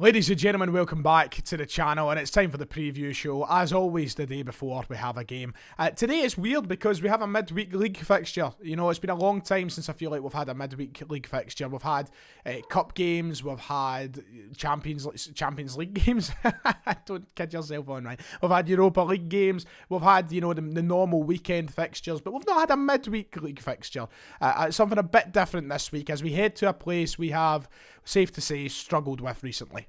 Ladies and gentlemen, welcome back to the channel, and it's time for the preview show. As always, the day before we have a game. Today it's weird because we have a midweek league fixture. You know, it's been a long time since I feel like we've had a midweek league fixture. We've had cup games, we've had Champions League games. Don't kid yourself on, right? We've had Europa League games. We've had, you know, the normal weekend fixtures, but we've not had a midweek league fixture. Something a bit different this week as we head to a place we have, safe to say, struggled with recently.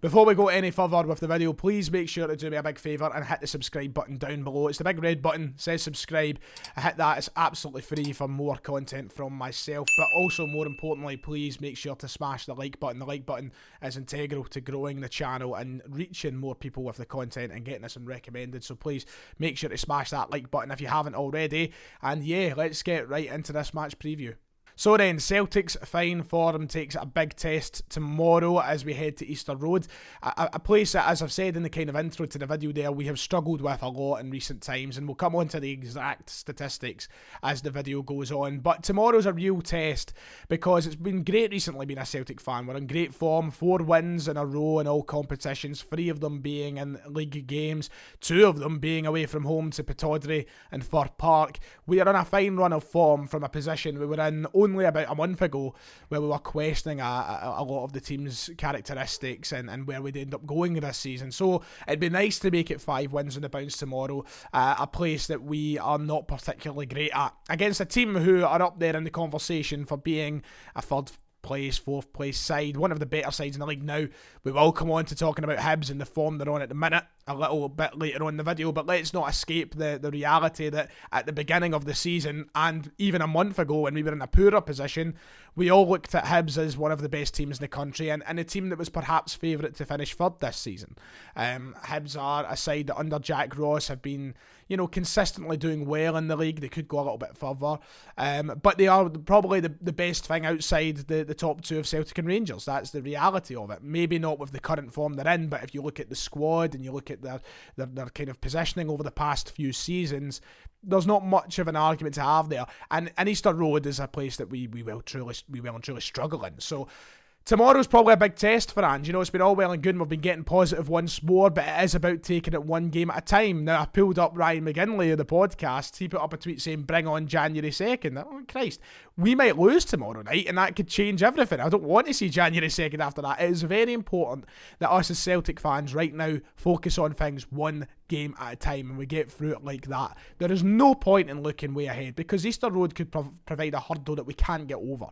Before we go any further with the video, please make sure to do me a big favour and hit the subscribe button down below. It's the big red button, says subscribe. Hit that, it's absolutely free for more content from myself. But also, more importantly, please make sure to smash the like button. The like button is integral to growing the channel and reaching more people with the content and getting us recommended. So please make sure to smash that like button if you haven't already. And yeah, let's get right into this match preview. So then, Celtic's fine form takes a big test tomorrow as we head to Easter Road. A place that, as I've said in the kind of intro to the video there, we have struggled with a lot in recent times, and we'll come on to the exact statistics as the video goes on. But tomorrow's a real test because it's been great recently being a Celtic fan. We're in great form, 4 wins in a row in all competitions, 3 of them being in league games, 2 of them being away from home to Pittodrie and Fir Park. We are on a fine run of form from a position we were in only about a month ago where we were questioning a lot of the team's characteristics and where we'd end up going this season. So it'd be nice to make it 5 wins on the bounce tomorrow, a place that we are not particularly great at, against a team who are up there in the conversation for being a third place, 4th place side, one of the better sides in the league now. We will come on to talking about Hibs and the form they're on at the minute a little bit later on in the video, but let's not escape the reality that at the beginning of the season and even a month ago when we were in a poorer position, we all looked at Hibs as one of the best teams in the country and a team that was perhaps favourite to finish third this season. Hibs are a side that under Jack Ross have been, you know, consistently doing well in the league. They could go a little bit further, but they are probably the best thing outside the top 2 of Celtic and Rangers. That's the reality of it. Maybe not with the current form they're in, but if you look at the squad and you look at their kind of positioning over the past few seasons, there's not much of an argument to have there. And Easter Road is a place that we will and truly struggle in. So tomorrow's probably a big test for Ange. You know, it's been all well and good and we've been getting positive once more, but it is about taking it one game at a time. Now, I pulled up Ryan McGinley of the podcast. He put up a tweet saying, bring on January 2nd. Oh, Christ. We might lose tomorrow night and that could change everything. I don't want to see January 2nd after that. It is very important that us as Celtic fans right now focus on things one game at a time and we get through it like that. There is no point in looking way ahead because Easter Road could provide a hurdle that we can't get over.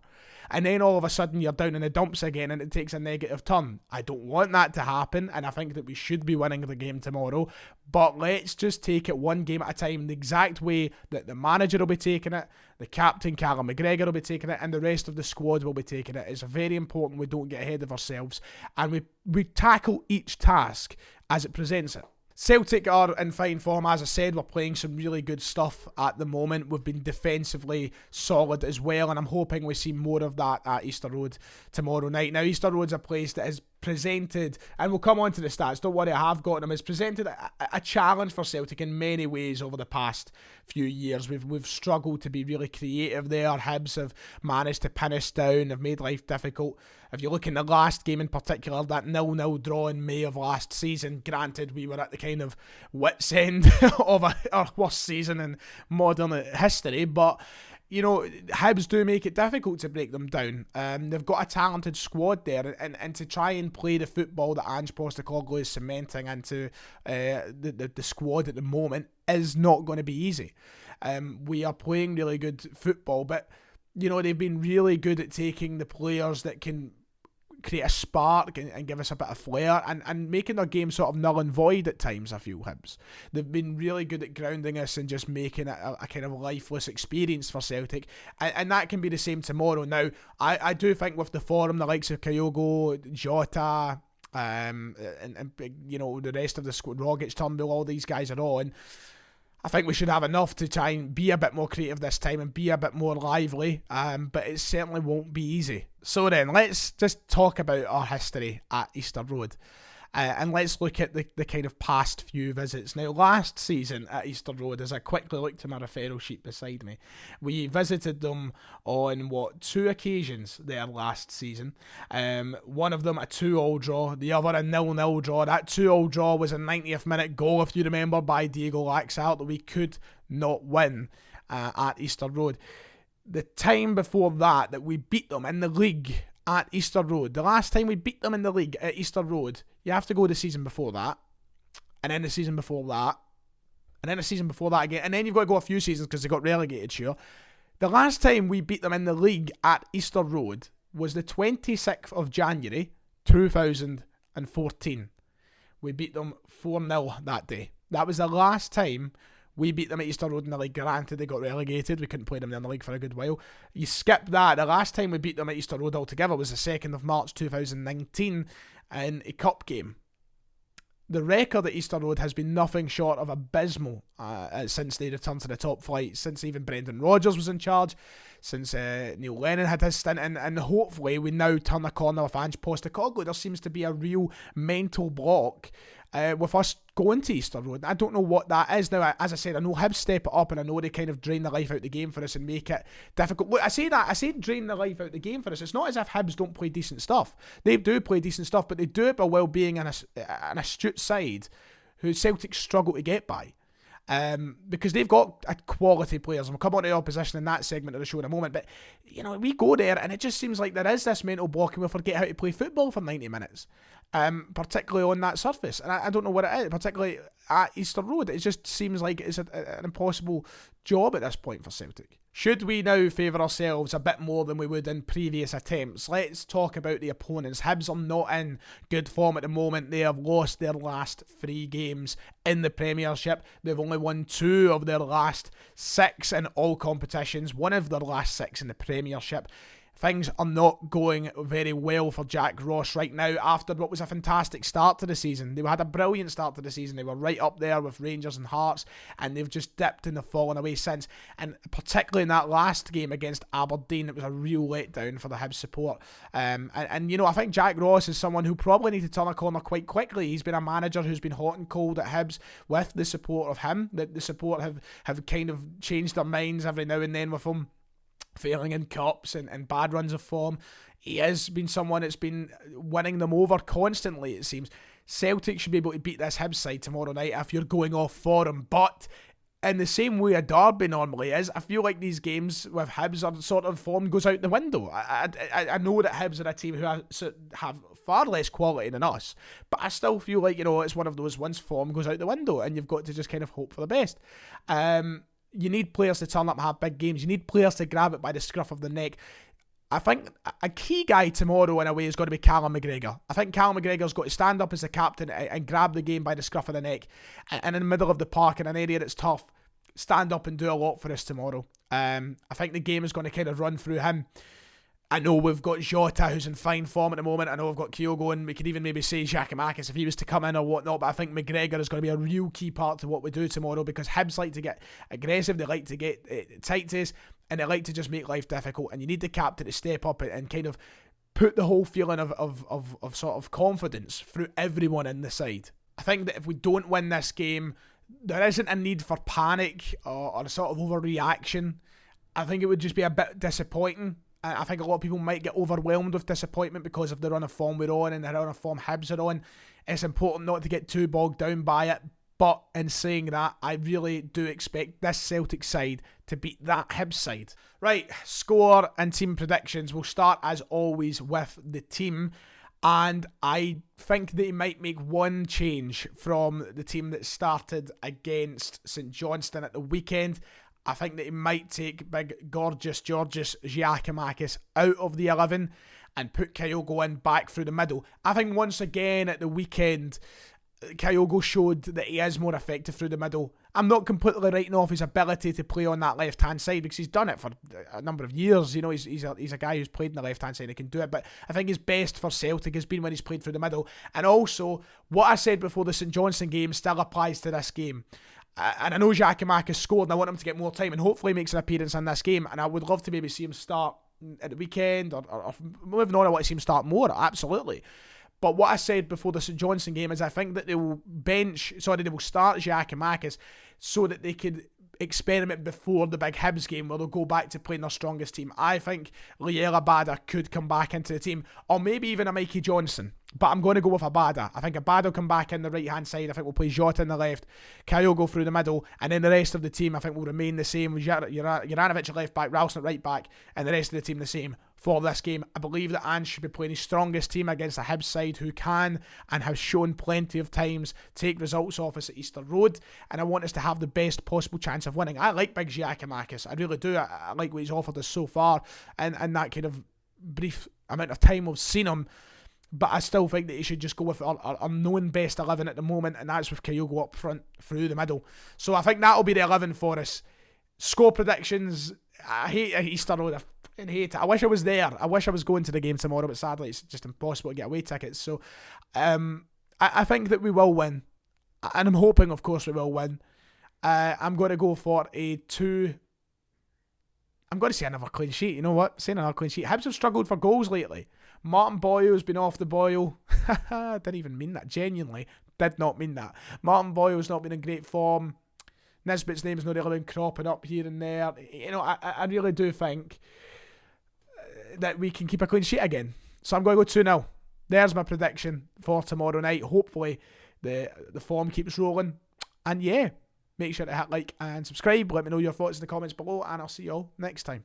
And then all of a sudden you're down in the dumps again and it takes a negative turn. I don't want that to happen and I think that we should be winning the game tomorrow. But let's just take it one game at a time, the exact way that the manager will be taking it, the captain Callum McGregor will be taking it, and the rest of the squad will be taking it. It's very important we don't get ahead of ourselves and we tackle each task as it presents it. Celtic are in fine form, as I said. We're playing some really good stuff at the moment. We've been defensively solid as well, and I'm hoping we see more of that at Easter Road tomorrow night. Now, Easter Road's a place that is presented, and we'll come on to the stats, don't worry, I have got them, has presented a challenge for Celtic in many ways over the past few years. We've struggled to be really creative there. Hibs have managed to pin us down, have made life difficult. If you look in the last game in particular, that 0-0 draw in May of last season, granted we were at the kind of wit's end of our worst season in modern history, but you know, Hibs do make it difficult to break them down. They've got a talented squad there, and to try and play the football that Ange Postecoglou is cementing into the squad at the moment is not going to be easy. We are playing really good football, but you know, they've been really good at taking the players that can create a spark and give us a bit of flair and making their game sort of null and void at times, I feel, Hibs. They've been really good at grounding us and just making it a kind of lifeless experience for Celtic, and that can be the same tomorrow. Now, I do think with the form, the likes of Kyogo, Jota, and you know, the rest of the squad, Rogic, Turnbull, all these guys are on, I think we should have enough to try and be a bit more creative this time and be a bit more lively, but it certainly won't be easy. So then, let's just talk about our history at Easter Road. And let's look at the kind of past few visits. Now, last season at Easter Road, as I quickly look to my referral sheet beside me, we visited them on, 2 occasions there last season. One of them a 2-2 draw, the other a 0-0 draw. That 2-2 draw was a 90th minute goal, if you remember, by Diego Laxalt that we could not win at Easter Road. The time before that we beat them in the league at Easter Road, the last time we beat them in the league at Easter Road, you have to go the season before that, and then the season before that, and then the season before that again, and then you've got to go a few seasons because they got relegated, sure. The last time we beat them in the league at Easter Road was the 26th of January 2014. We beat them 4-0 that day. That was the last time we beat them at Easter Road in the league. Granted, they got relegated. We couldn't play them in the league for a good while. You skip that. The last time we beat them at Easter Road altogether was the 2nd of March 2019 in a cup game. The record at Easter Road has been nothing short of abysmal since they returned to the top flight, since even Brendan Rodgers was in charge, since Neil Lennon had his stint, and hopefully we now turn the corner with Ange Postecoglou. There seems to be a real mental block with us going to Easter Road. I don't know what that is. Now, as I said, I know Hibs step it up, and I know they kind of drain the life out the game for us and make it difficult. Look, I say drain the life out the game for us. It's not as if Hibs don't play decent stuff. They do play decent stuff, but they do it by well being an astute side who Celtic struggle to get by. Because they've got quality players, and we'll come on to the opposition in that segment of the show in a moment, but we go there and it just seems like there is this mental block and we'll forget how to play football for 90 minutes, particularly on that surface, and I don't know what it is, particularly at Easter Road. It just seems like it's an impossible job at this point for Celtic. Should we now favour ourselves a bit more than we would in previous attempts? Let's talk about the opponents. Hibs are not in good form at the moment. They have lost their last 3 games in the Premiership. They've only won 2 of their last 6 in all competitions, 1 of their last 6 in the Premiership. Things are not going very well for Jack Ross right now after what was a fantastic start to the season. They had a brilliant start to the season. They were right up there with Rangers and Hearts, and they've just dipped and they've fallen away since. And particularly in that last game against Aberdeen, it was a real letdown for the Hibs support. And I think Jack Ross is someone who probably needs to turn a corner quite quickly. He's been a manager who's been hot and cold at Hibs with the support of him. The support have kind of changed their minds every now and then with him failing in cups and bad runs of form. He has been someone that's been winning them over constantly, it seems. Celtic should be able to beat this Hibs side tomorrow night if you're going off for him, but in the same way a derby normally is, I feel like these games with Hibs are sort of form goes out the window. I know that Hibs are a team who have far less quality than us, but I still feel like, it's one of those once form goes out the window and you've got to just kind of hope for the best. You need players to turn up and have big games. You need players to grab it by the scruff of the neck. I think a key guy tomorrow in a way is going to be Callum McGregor. I think Callum McGregor's got to stand up as the captain and grab the game by the scruff of the neck, and in the middle of the park in an area that's tough, stand up and do a lot for us tomorrow. I think the game is going to kind of run through him. I know we've got Jota, who's in fine form at the moment. I know we've got Kyogo, and we could even maybe say Giakoumakis if he was to come in or whatnot, but I think McGregor is going to be a real key part to what we do tomorrow, because Hibs like to get aggressive, they like to get tight to us, and they like to just make life difficult, and you need the captain to step up and kind of put the whole feeling of sort of confidence through everyone in the side. I think that if we don't win this game, there isn't a need for panic or a sort of overreaction. I think it would just be a bit disappointing. I think a lot of people might get overwhelmed with disappointment because of the run of form we're on and the run of form Hibs are on. It's important not to get too bogged down by it. But in saying that, I really do expect this Celtic side to beat that Hibs side. Right, score and team predictions. We'll start as always with the team. And I think they might make one change from the team that started against St Johnstone at the weekend. I think that he might take big Georgios Giakoumakis out of the 11 and put Kyogo in back through the middle. I think once again at the weekend, Kyogo showed that he is more effective through the middle. I'm not completely writing off his ability to play on that left-hand side because he's done it for a number of years. He's a guy who's played on the left-hand side and can do it. But I think his best for Celtic has been when he's played through the middle. And also, what I said before the St Johnstone game still applies to this game. And I know Giakoumakis scored and I want him to get more time and hopefully makes an appearance in this game, and I would love to maybe see him start at the weekend or moving on. I want to see him start more, absolutely. But what I said before the St Johnstone game is I think that they will start Giakoumakis so that they could experiment before the big Hibs game where they'll go back to playing their strongest team. I think Liel Abada could come back into the team, or maybe even a Mikey Johnson. But I'm going to go with Abada. I think Abada will come back in the right-hand side. I think we'll play Jota in the left, Kyogo through the middle, and then the rest of the team I think will remain the same. Juranovic at left back, Ralston at right back, and the rest of the team the same for this game. I believe that Ange should be playing his strongest team against a Hibs side who can and have shown plenty of times take results off us at Easter Road, and I want us to have the best possible chance of winning. I like Big Giakoumakis. I really do. I like what he's offered us so far, and that kind of brief amount of time we've seen him. But I still think that he should just go with our known best 11 at the moment, and that's with Kyogo up front through the middle. So I think that'll be the 11 for us. Score predictions. I hate Easter Road. I fucking hate it. I wish I was there. I wish I was going to the game tomorrow, but sadly it's just impossible to get away tickets. So I think that we will win. And I'm hoping, of course, we will win. I'm going to go for a 2... I'm going to say another clean sheet. You know what? Saying another clean sheet. Hibs have struggled for goals lately. Martin Boyle's been off the boil. Didn't even mean that. Genuinely did not mean that. Martin Boyle's not been in great form. Nisbet's name's not really been cropping up here and there. You know, I really do think that we can keep a clean sheet again. So I'm going to go 2-0. There's my prediction for tomorrow night. Hopefully the form keeps rolling. And yeah, make sure to hit like and subscribe. Let me know your thoughts in the comments below, and I'll see you all next time.